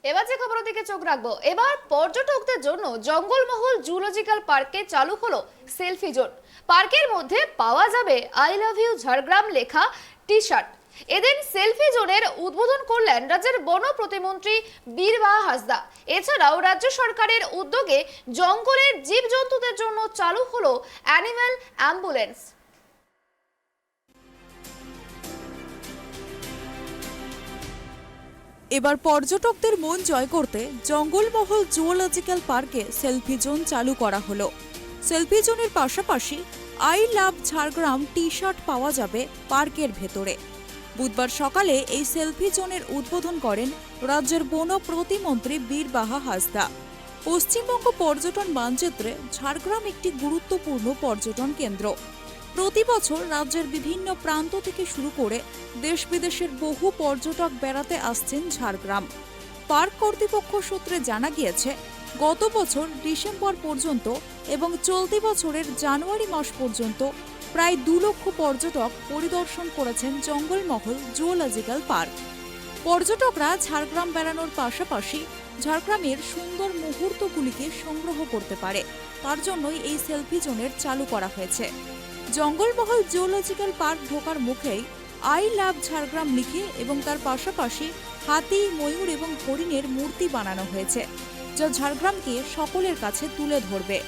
এবার যে খবরের দিকে চোখ রাখবো, এবার পর্যটকদের জন্য জঙ্গলমহল জুলজিক্যাল পার্কে চালু হলো সেলফি জোন। পার্কের মধ্যে পাওয়া যাবে আই লাভ ইউ ঝাড়গ্রাম লেখা টি শার্ট। এদিন সেলফি জোনের উদ্বোধন করলেন রাজ্যের বন প্রতিমন্ত্রী বীরবাহা হাসদা। এছাড়াও রাজ্য সরকারের উদ্যোগে জঙ্গলের জীবজন্তুদের জন্য চালু হলো অ্যানিম্যাল অ্যাম্বুলেন্স। এবার পর্যটকদের মন জয় করতে জঙ্গলমহল জুওলজিক্যাল পার্কে সেলফি জোন চালু করা হলো। সেলফি জোনের পাশাপাশি I love Jhargram T shirt পাওয়া যাবে পার্কের ভেতরে। বুধবার সকালে এই সেলফি জোনের উদ্বোধন করেন রাজ্যের বন প্রতিমন্ত্রী বীরবাহা হাসদা। পশ্চিমবঙ্গ পর্যটন মানচিত্রে ঝাড়গ্রাম একটি গুরুত্বপূর্ণ পর্যটন কেন্দ্র। প্রতি বছর রাজ্যের বিভিন্ন প্রান্ত থেকে শুরু করে দেশ বিদেশের বহু পর্যটক বেড়াতে আসছেন ঝাড়গ্রাম। পার্ক কর্তৃপক্ষ সূত্রে জানা গিয়েছে, গত বছর ডিসেম্বর পর্যন্ত এবং চলতি বছরের জানুয়ারি মাস পর্যন্ত প্রায় 2 লক্ষ পর্যটক পরিদর্শন করেছেন জঙ্গলমহল জুওলজিক্যাল পার্ক। পর্যটকরা ঝাড়গ্রাম বেড়ানোর পাশাপাশি ঝাড়গ্রামের সুন্দর মুহূর্তগুলিকে সংগ্রহ করতে পারে, তার জন্যই এই সেলফি জোনের চালু করা হয়েছে। জঙ্গলমহল জুওলজিক্যাল পার্ক ঢোকার মুখেই আই লাভ ঝাড়গ্রাম লিখে এবং তার পাশাপাশি হাতি, ময়ূর এবং হরিণের মূর্তি বানানো হয়েছে, যা ঝাড়গ্রামকে সকলের কাছে তুলে ধরবে।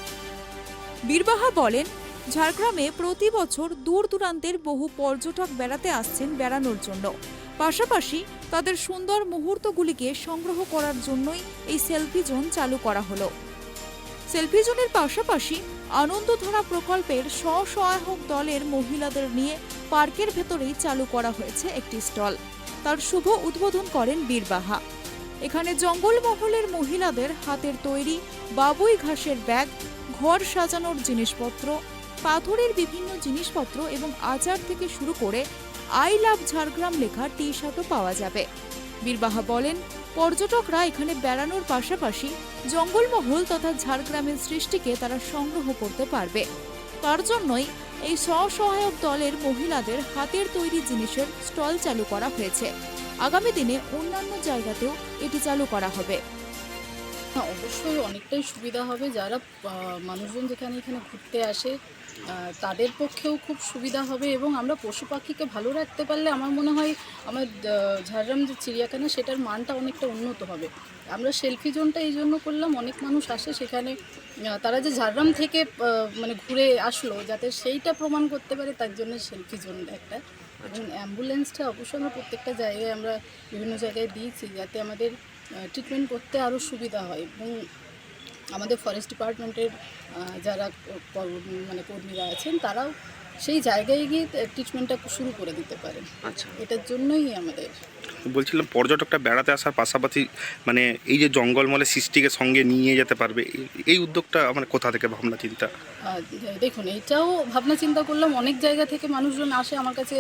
বীরবাহা বলেন, ঝাড়গ্রামে প্রতি বছর দূর দূরান্তের বহু পর্যটক বেড়াতে আসছেন বেড়ানোর জন্য, পাশাপাশি তাদের সুন্দর মুহূর্তগুলিকে সংগ্রহ করার জন্যই এই সেলফি জোন চালু করা হলো। সেলফি জোনের পাশাপাশি আনন্দধারা প্রকল্পের স্বসহায়ক দলের মহিলাদের নিয়ে পার্কের ভেতরেই চালু করা হয়েছে একটি স্টল। তার শুভ উদ্বোধন করেন বীরবাহা। এখানে জঙ্গলমহলের মহিলাদের হাতের তৈরি বাবুই ঘাসের ব্যাগ, ঘর সাজানোর জিনিসপত্র, পাথরের বিভিন্ন জিনিসপত্র এবং আচার থেকে শুরু করে আই লাভ ঝাড়গ্রাম লেখা টি শার্টও পাওয়া যাবে। বীরবাহা বলেন, পর্যটকরা এখানে বেড়ানোর পাশাপাশি জঙ্গলমহল তথা ঝাড়গ্রামের সৃষ্টিকে তারা সংগ্রহ করতে পারবে। তার জন্যই এই স্বসহায়ক দলের মহিলাদের হাতের তৈরি জিনিসের স্টল চালু করা হয়েছে। আগামী দিনে অন্যান্য জায়গাতেও এটি চালু করা হবে। অবশ্যই অনেকটাই সুবিধা হবে। যারা মানুষজন এখানে ঘুরতে আসে তাদের পক্ষেও খুব সুবিধা হবে এবং আমরা পশু পাখিকে ভালো রাখতে পারলে আমার মনে হয় আমার ঝাড়গ্রাম যে চিড়িয়াখানা সেটার মানটা অনেকটা উন্নত হবে। আমরা সেলফি জোনটা এই জন্য করলাম, অনেক মানুষ আসে সেখানে, তারা যে ঝাড়গ্রাম থেকে মানে ঘুরে আসলো যাতে সেইটা প্রমাণ করতে পারে, তার জন্য সেলফি জোন একটা। এবং অ্যাম্বুলেন্সটা অবশ্যই আমরা প্রত্যেকটা জায়গায় আমরা বিভিন্ন জায়গায় দিয়েছি যাতে আমাদের ট্রিটমেন্ট করতে আরও সুবিধা হয়। এবং আমাদের ফরেস্ট ডিপার্টমেন্টের যারা মানে কর্মীরা আছেন তারাও সেই জায়গায় গিয়ে ট্রিটমেন্টটা শুরু করে দিতে পারেন। আচ্ছা, এটার জন্যই আমাদের বলছিলাম, পর্যটকরা বেড়াতে আসার পাশাপাশি মানে এই যে জঙ্গলমহলের সৃষ্টিকে সঙ্গে নিয়ে যেতে পারবে, এই উদ্যোগটা মানে কোথা থেকে ভাবনা চিন্তা? দেখুন, এইটাও ভাবনা চিন্তা করলাম। অনেক জায়গা থেকে মানুষজন আসে আমার কাছে,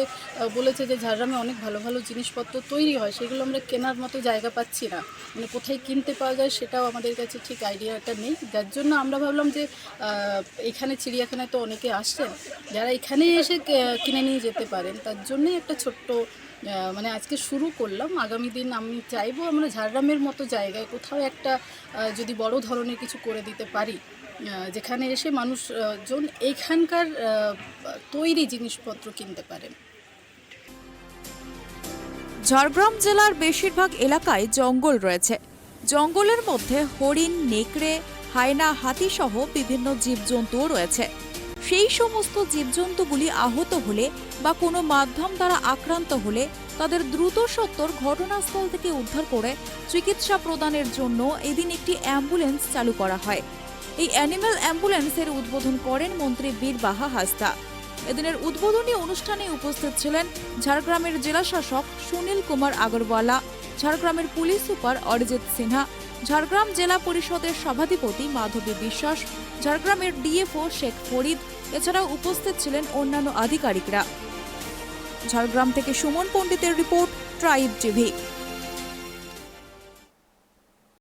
বলেছে যে ঝাড়গ্রামে অনেক ভালো ভালো জিনিসপত্র তৈরি হয়, সেগুলো আমরা কেনার মতো জায়গা পাচ্ছি না, মানে কোথায় কিনতে পাওয়া যায় সেটাও আমাদের কাছে ঠিক আইডিয়াটা নেই। যার জন্য আমরা ভাবলাম যে এখানে চিড়িয়াখানায় তো অনেকে আসছেন, যারা এখানে এসে কিনে নিয়ে যেতে পারেন, তার জন্যই একটা ছোট্ট মানে আজকে শুরু করলাম। আগামী দিন আমি চাইবো আমরা ঝাড়গ্রামের মতো জায়গায় কোথাও একটা যদি বড় ধরনের কিছু করে দিতে পারি, যেখানে এসে মানুষজন এইখানকার তৈরি জিনিসপত্র কিনতে পারেন। ঝাড়গ্রাম জেলার বেশিরভাগ এলাকায় জঙ্গল রয়েছে। জঙ্গলের মধ্যে হরিণ, নেকড়ে, হায়না, হাতি সহ বিভিন্ন জীবজন্তুও রয়েছে। সেই সমস্ত জীবজন্তুগুলি আহত হলে বা কোনো মাধ্যম দ্বারা আক্রান্ত হলে তাদের দ্রুত সত্বর ঘটনাস্থল থেকে উদ্ধার করে চিকিৎসা প্রদানের জন্য এদিন একটি অ্যাম্বুলেন্স চালু করা হয়। এই অ্যানিম্যাল অ্যাম্বুলেন্সের উদ্বোধন করেন মন্ত্রী বীরবাহা হাসদা। এদিনের উদ্বোধনী অনুষ্ঠানে উপস্থিত ছিলেন ঝাড়গ্রামের জেলা শাসক সুনীল কুমার আগরওয়ালা, ঝাড়গ্রামের পুলিশ সুপার অরিজিৎ সিনহা, ঝাড়গ্রাম জেলা পরিষদের সভাধিপতি মাধবী বিশ্বাস, ঝাড়গ্রামের ডিএফও শেখ ফরিদ, এছাড়াও উপস্থিত ছিলেন অন্যান্য আধিকারিকরা। ঝাড়গ্রাম থেকে সুমন পণ্ডিতের রিপোর্ট, ট্রাইব টিভি।